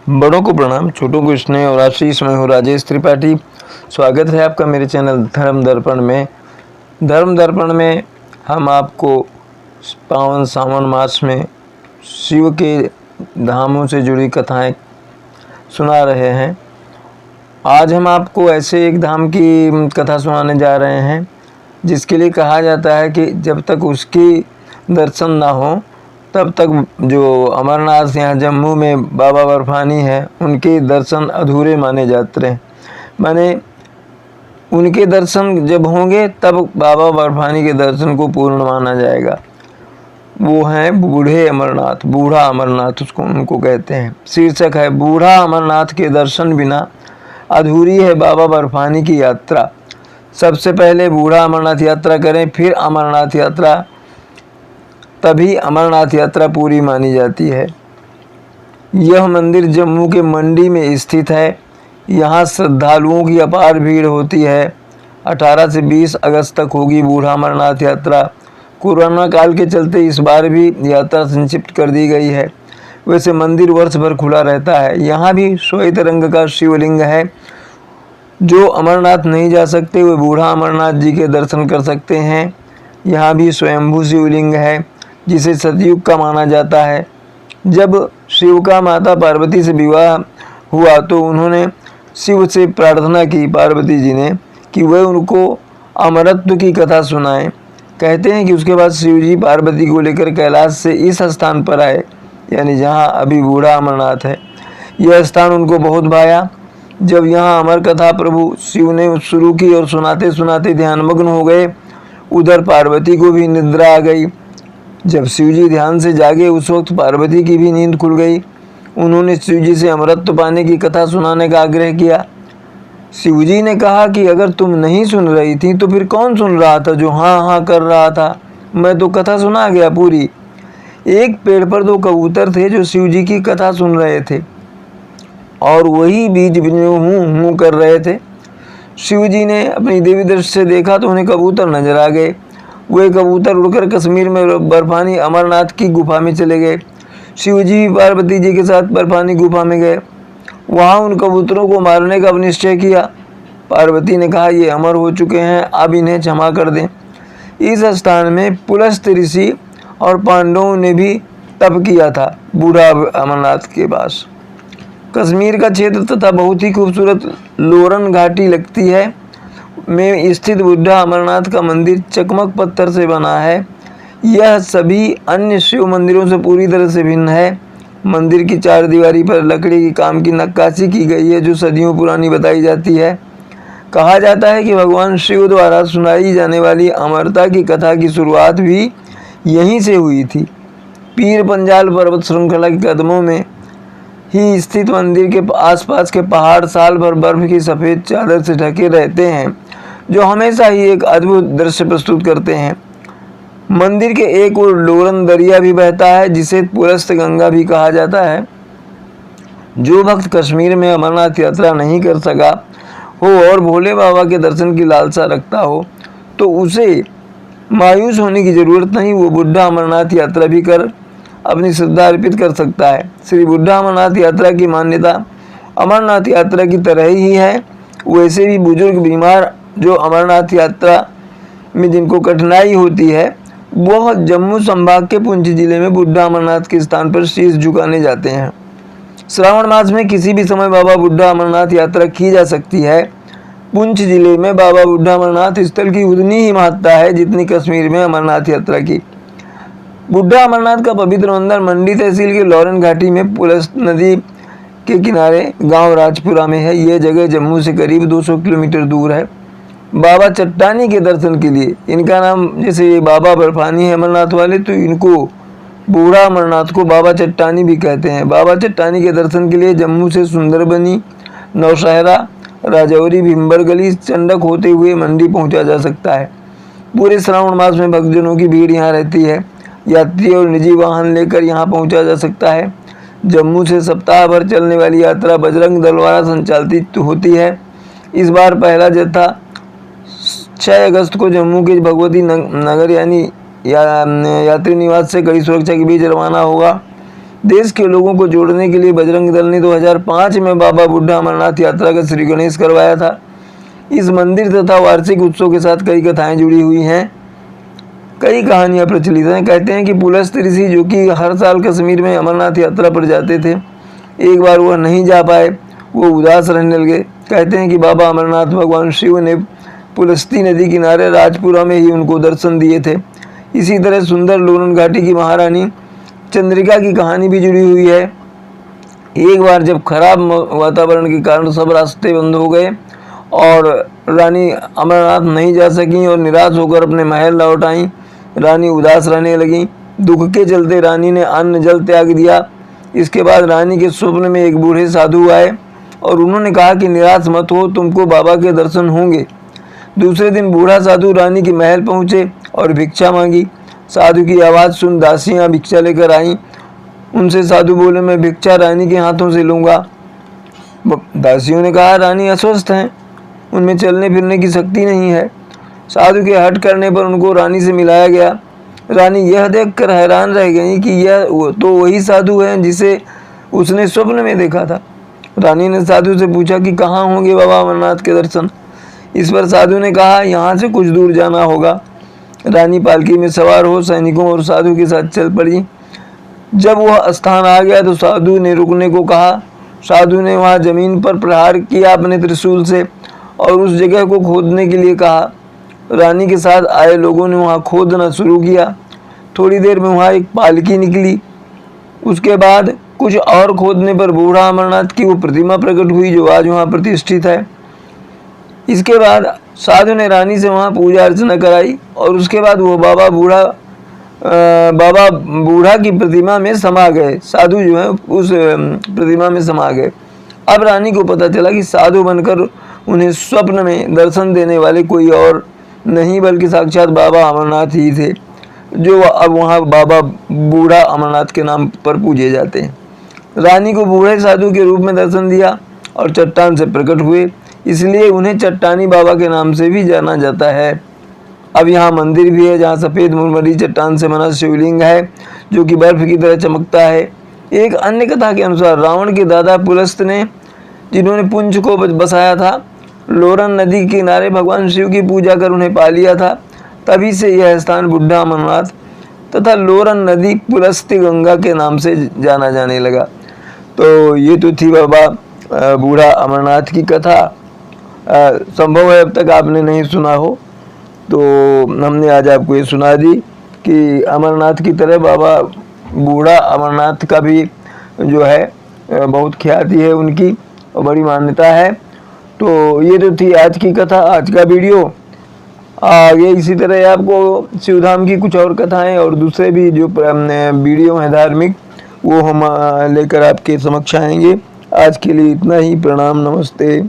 बड़ों को प्रणाम, छोटों को स्नेह और आशीष। मैं हूँ राजेश त्रिपाठी। स्वागत है आपका मेरे चैनल धर्म दर्पण में। धर्म दर्पण में हम आपको पावन सावन मास में शिव के धामों से जुड़ी कथाएं सुना रहे हैं। आज हम आपको ऐसे एक धाम की कथा सुनाने जा रहे हैं जिसके लिए कहा जाता है कि जब तक उसकी दर्शन ना हो तब तक जो अमरनाथ यहाँ जम्मू में बाबा बर्फानी है उनके दर्शन अधूरे माने जाते हैं। माने उनके दर्शन जब होंगे तब बाबा बर्फानी के दर्शन को पूर्ण माना जाएगा। वो हैं बूढ़े अमरनाथ, बूढ़ा अमरनाथ उसको उनको कहते हैं। शीर्षक है बूढ़ा अमरनाथ के दर्शन बिना अधूरी है बाबा बर्फानी की यात्रा। सबसे पहले बूढ़ा अमरनाथ यात्रा करें, फिर अमरनाथ यात्रा, तभी अमरनाथ यात्रा पूरी मानी जाती है। यह मंदिर जम्मू के मंडी में स्थित है। यहाँ श्रद्धालुओं की अपार भीड़ होती है। 18 से 20 अगस्त तक होगी बूढ़ा अमरनाथ यात्रा। कोरोना काल के चलते इस बार भी यात्रा संक्षिप्त कर दी गई है। वैसे मंदिर वर्ष भर खुला रहता है। यहाँ भी श्वेत रंग का शिवलिंग है। जो अमरनाथ नहीं जा सकते वे बूढ़ा अमरनाथ जी के दर्शन कर सकते हैं। यहाँ भी स्वयंभू शिवलिंग है जिसे सतयुग का माना जाता है। जब शिव का माता पार्वती से विवाह हुआ तो उन्होंने शिव से प्रार्थना की, पार्वती जी ने, कि वह उनको अमरत्व की कथा सुनाएं। कहते हैं कि उसके बाद शिव जी पार्वती को लेकर कैलाश से इस स्थान पर आए, यानी जहाँ अभी बूढ़ा अमरनाथ है। यह स्थान उनको बहुत भाया। जब यहाँ अमर कथा प्रभु शिव ने शुरू की और सुनाते सुनाते ध्यानमग्न हो गए। उधर पार्वती को भी निद्रा आ गई। जब शिवजी ध्यान से जागे उस वक्त पार्वती की भी नींद खुल गई। उन्होंने शिवजी से अमरत्व पाने की कथा सुनाने का आग्रह किया। शिवजी ने कहा कि अगर तुम नहीं सुन रही थी तो फिर कौन सुन रहा था जो हाँ हाँ कर रहा था? मैं तो कथा सुना गया पूरी। एक पेड़ पर 2 कबूतर थे जो शिवजी की कथा सुन रहे थे और वही बीच हूँ कर रहे थे। शिवजी ने अपनी देवी दृष्टि से देखा तो उन्हें कबूतर नजर आ गए। वे कबूतर उड़कर कश्मीर में बर्फानी अमरनाथ की गुफा में चले गए। शिवजी पार्वती जी के साथ बर्फानी गुफा में गए। वहाँ उन कबूतरों को मारने का निश्चय किया। पार्वती ने कहा ये अमर हो चुके हैं, अब इन्हें क्षमा कर दें। इस स्थान में पुलस्त ऋषि और पांडवों ने भी तप किया था बूढ़ा अमरनाथ के पास। कश्मीर का क्षेत्र तथा बहुत ही खूबसूरत लोरन घाटी लगती है में स्थित बूढ़ा अमरनाथ का मंदिर चकमक पत्थर से बना है। यह सभी अन्य शिव मंदिरों से पूरी तरह से भिन्न है। मंदिर की 4 दीवारी पर लकड़ी की काम की नक्काशी की गई है जो सदियों पुरानी बताई जाती है। कहा जाता है कि भगवान शिव द्वारा सुनाई जाने वाली अमरता की कथा की शुरुआत भी यहीं से हुई थी। पीर पंजाल पर्वत श्रृंखला के कदमों में ही स्थित मंदिर के आसपास के पहाड़ साल भर बर्फ की सफ़ेद चादर से ढके रहते हैं जो हमेशा ही एक अद्भुत दृश्य प्रस्तुत करते हैं। मंदिर के एक ओर लोरन दरिया भी बहता है जिसे पुलस्त गंगा भी कहा जाता है। जो भक्त कश्मीर में अमरनाथ यात्रा नहीं कर सका हो और भोले बाबा के दर्शन की लालसा रखता हो तो उसे मायूस होने की जरूरत नहीं। वो बुढ़ा अमरनाथ यात्रा भी कर अपनी श्रद्धा अर्पित कर सकता है। श्री बुढ़ा अमरनाथ यात्रा की मान्यता अमरनाथ यात्रा की तरह ही है। वैसे भी बुजुर्ग बीमार जो अमरनाथ यात्रा में जिनको कठिनाई होती है वह जम्मू संभाग के पुंछ जिले में बुढ़ा अमरनाथ के स्थान पर शीश झुकाने जाते हैं। श्रावण मास में किसी भी समय बाबा बुढ़ा अमरनाथ यात्रा की जा सकती है। पुंछ जिले में बाबा बुढ़ा अमरनाथ स्थल की उतनी ही महत्ता है जितनी कश्मीर में अमरनाथ यात्रा की। बुढ़ा अमरनाथ का पवित्र मंदिर मंडी तहसील के लोरन घाटी में पुलस्त नदी के किनारे गांव राजपुरा में है। यह जगह जम्मू से करीब 200 किलोमीटर दूर है। बाबा चट्टानी के दर्शन के लिए इनका नाम, जैसे ये बाबा बर्फानी है अमरनाथ वाले, तो इनको बूढ़ा अमरनाथ को बाबा चट्टानी भी कहते हैं। बाबा चट्टानी के दर्शन के लिए जम्मू से सुंदरबनी, नौशहरा, राजौरी, भिम्बरगली, चंडक होते हुए मंडी पहुंचा जा सकता है। पूरे श्रावण मास में भक्तजनों की भीड़ यहाँ रहती है। यात्री और निजी वाहन लेकर यहाँ पहुंचा जा सकता है। जम्मू से सप्ताह भर चलने वाली यात्रा बजरंग दल द्वारा संचालित होती है। इस बार पहला जत्था 6 अगस्त को जम्मू के भगवती नगर यानी यात्री निवास से कड़ी सुरक्षा के बीच रवाना होगा। देश के लोगों को जोड़ने के लिए बजरंग दल ने 2005 में बाबा बुढ़ा अमरनाथ यात्रा का श्री गणेश करवाया था। इस मंदिर तथा वार्षिक उत्सव के साथ कई कथाएं जुड़ी हुई हैं, कई कहानियां प्रचलित हैं। कहते हैं कि पुलस्त ऋषि, जो कि हर साल कश्मीर में अमरनाथ यात्रा पर जाते थे, एक बार वह नहीं जा पाए, वो उदास रहने लगे। कहते हैं कि बाबा अमरनाथ भगवान शिव ने पुलस्ती नदी किनारे राजपुरा में ही उनको दर्शन दिए थे। इसी तरह सुंदर लोरन घाटी की महारानी चंद्रिका की कहानी भी जुड़ी हुई है। एक बार जब खराब वातावरण के कारण सब रास्ते बंद हो गए और रानी अमरनाथ नहीं जा सकीं और निराश होकर अपने महल लौट आईं। रानी उदास रहने लगी। दुख के चलते रानी ने अन्न जल त्याग दिया। इसके बाद रानी के स्वप्न में एक बूढ़े साधु आए और उन्होंने कहा कि निराश मत हो, तुमको बाबा के दर्शन होंगे। दूसरे दिन बूढ़ा साधु रानी के महल पहुंचे और भिक्षा मांगी। साधु की आवाज़ सुन दासियां भिक्षा लेकर आईं। उनसे साधु बोले, मैं भिक्षा रानी के हाथों से लूँगा। दासियों ने कहा, रानी अस्वस्थ हैं, उनमें चलने फिरने की शक्ति नहीं है। साधु के हट करने पर उनको रानी से मिलाया गया। रानी यह देखकर हैरान रह गई कि यह तो वही साधु है जिसे उसने स्वप्न में देखा था। रानी ने साधु से पूछा कि कहाँ होंगे बाबा अमरनाथ के दर्शन। इस पर साधु ने कहा, यहाँ से कुछ दूर जाना होगा। रानी पालकी में सवार हो सैनिकों और साधु के साथ चल पड़ी। जब वह स्थान आ गया तो साधु ने रुकने को कहा। साधु ने वहाँ जमीन पर प्रहार किया अपने त्रिशूल से और उस जगह को खोदने के लिए कहा। रानी के साथ आए लोगों ने वहाँ खोदना शुरू किया। थोड़ी देर में वहाँ एक पालकी निकली। उसके बाद कुछ और खोदने पर बूढ़ा अमरनाथ की वो प्रतिमा प्रकट हुई जो आज वहाँ प्रतिष्ठित है। इसके बाद साधु ने रानी से वहाँ पूजा अर्चना कराई और उसके बाद वो बाबा बूढ़ा की प्रतिमा में समा गए। साधु जो है उस प्रतिमा में समा गए। अब रानी को पता चला कि साधु बनकर उन्हें स्वप्न में दर्शन देने वाले कोई और नहीं बल्कि साक्षात बाबा अमरनाथ ही थे, जो अब वहाँ बाबा बूढ़ा अमरनाथ के नाम पर पूजे जाते हैं। रानी को बूढ़े साधु के रूप में दर्शन दिया और चट्टान से प्रकट हुए, इसलिए उन्हें चट्टानी बाबा के नाम से भी जाना जाता है। अब यहाँ मंदिर भी है जहाँ सफ़ेद मुरमरी चट्टान से बना शिवलिंग है जो कि बर्फ की तरह चमकता है। एक अन्य कथा के अनुसार रावण के दादा पुलस्त ने, जिन्होंने पुंछ को बसाया था, लोरन नदी के किनारे भगवान शिव की पूजा कर उन्हें पा लिया था। तभी से यह स्थान बुढ़ा अमरनाथ तथा लोरन नदी पुलस्ती गंगा के नाम से जाना जाने लगा। तो ये तो थी बाबा बूढ़ा अमरनाथ की कथा। संभव है अब तक आपने नहीं सुना हो, तो हमने आज आपको ये सुना दी कि अमरनाथ की तरह बाबा बूढ़ा अमरनाथ का भी जो है बहुत ख्याति है उनकी और बड़ी मान्यता है। तो ये तो थी आज की कथा, आज का वीडियो। आगे इसी तरह आपको शिवधाम की कुछ और कथाएं और दूसरे भी जो वीडियो हैं धार्मिक, वो हम लेकर आपके समक्ष आएंगे। आज के लिए इतना ही। प्रणाम, नमस्ते।